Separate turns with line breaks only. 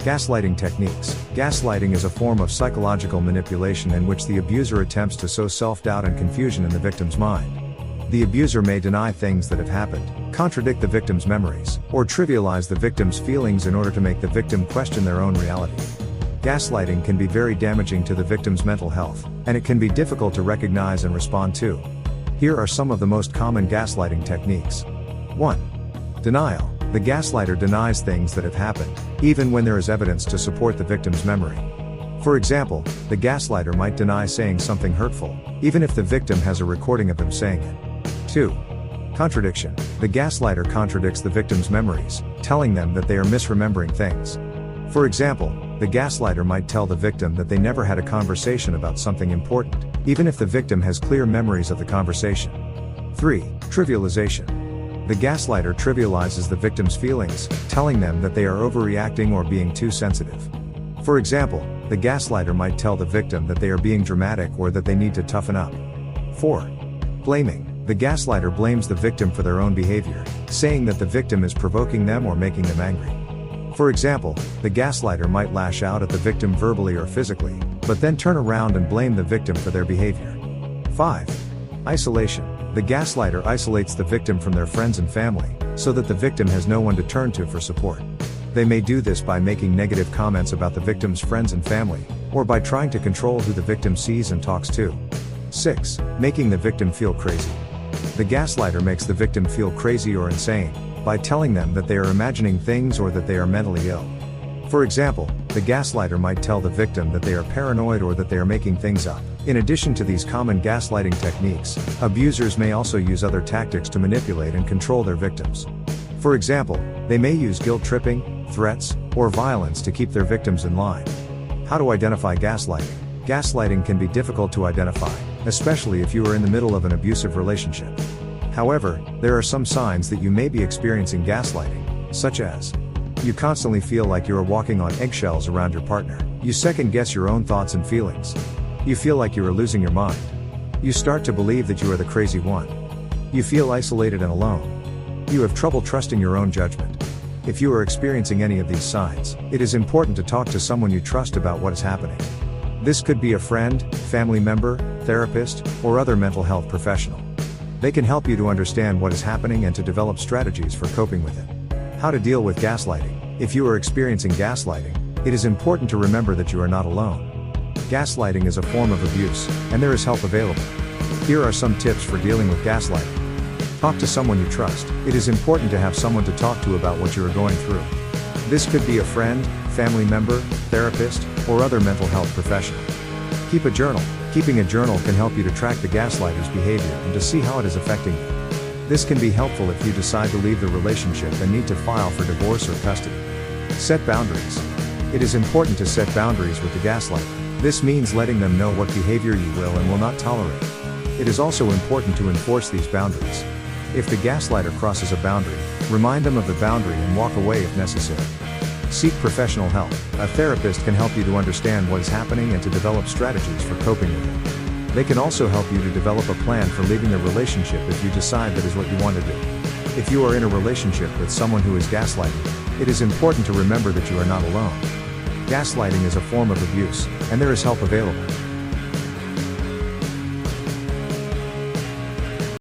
Gaslighting techniques. Gaslighting is a form of psychological manipulation in which the abuser attempts to sow self-doubt and confusion in the victim's mind. The abuser may deny things that have happened, contradict the victim's memories, or trivialize the victim's feelings in order to make the victim question their own reality. Gaslighting can be very damaging to the victim's mental health, and it can be difficult to recognize and respond to. Here are some of the most common gaslighting techniques. 1. Denial. The gaslighter denies things that have happened, even when there is evidence to support the victim's memory. For example, the gaslighter might deny saying something hurtful, even if the victim has a recording of them saying it. 2. Contradiction. The gaslighter contradicts the victim's memories, telling them that they are misremembering things. For example, the gaslighter might tell the victim that they never had a conversation about something important, even if the victim has clear memories of the conversation. 3. Trivialization. The gaslighter trivializes the victim's feelings, telling them that they are overreacting or being too sensitive. For example, the gaslighter might tell the victim that they are being dramatic or that they need to toughen up. 4. Blaming. The gaslighter blames the victim for their own behavior, saying that the victim is provoking them or making them angry. For example, the gaslighter might lash out at the victim verbally or physically, but then turn around and blame the victim for their behavior. 5. Isolation. The gaslighter isolates the victim from their friends and family, so that the victim has no one to turn to for support. They may do this by making negative comments about the victim's friends and family, or by trying to control who the victim sees and talks to. 6. Making the victim feel crazy. The gaslighter makes the victim feel crazy or insane, by telling them that they are imagining things or that they are mentally ill. For example, the gaslighter might tell the victim that they are paranoid or that they are making things up. In addition to these common gaslighting techniques, abusers may also use other tactics to manipulate and control their victims. For example, they may use guilt-tripping, threats, or violence to keep their victims in line. How to identify gaslighting? Gaslighting can be difficult to identify, especially if you are in the middle of an abusive relationship. However, there are some signs that you may be experiencing gaslighting, such as you constantly feel like you are walking on eggshells around your partner. You second-guess your own thoughts and feelings. You feel like you are losing your mind. You start to believe that you are the crazy one. You feel isolated and alone. You have trouble trusting your own judgment. If you are experiencing any of these signs, it is important to talk to someone you trust about what is happening. This could be a friend, family member, therapist, or other mental health professional. They can help you to understand what is happening and to develop strategies for coping with it. How to deal with gaslighting. If you are experiencing gaslighting, it is important to remember that you are not alone. Gaslighting is a form of abuse, and there is help available. Here are some tips for dealing with gaslighting. Talk to someone you trust. It is important to have someone to talk to about what you are going through. This could be a friend, family member, therapist, or other mental health professional. Keep a journal. Keeping a journal can help you to track the gaslighter's behavior and to see how it is affecting you. This can be helpful if you decide to leave the relationship and need to file for divorce or custody. Set boundaries. It is important to set boundaries with the gaslighter. This means letting them know what behavior you will and will not tolerate. It is also important to enforce these boundaries. If the gaslighter crosses a boundary, remind them of the boundary and walk away if necessary. Seek professional help. A therapist can help you to understand what is happening and to develop strategies for coping with it. They can also help you to develop a plan for leaving the relationship if you decide that is what you want to do. If you are in a relationship with someone who is gaslighting, it is important to remember that you are not alone. Gaslighting is a form of abuse, and there is help available.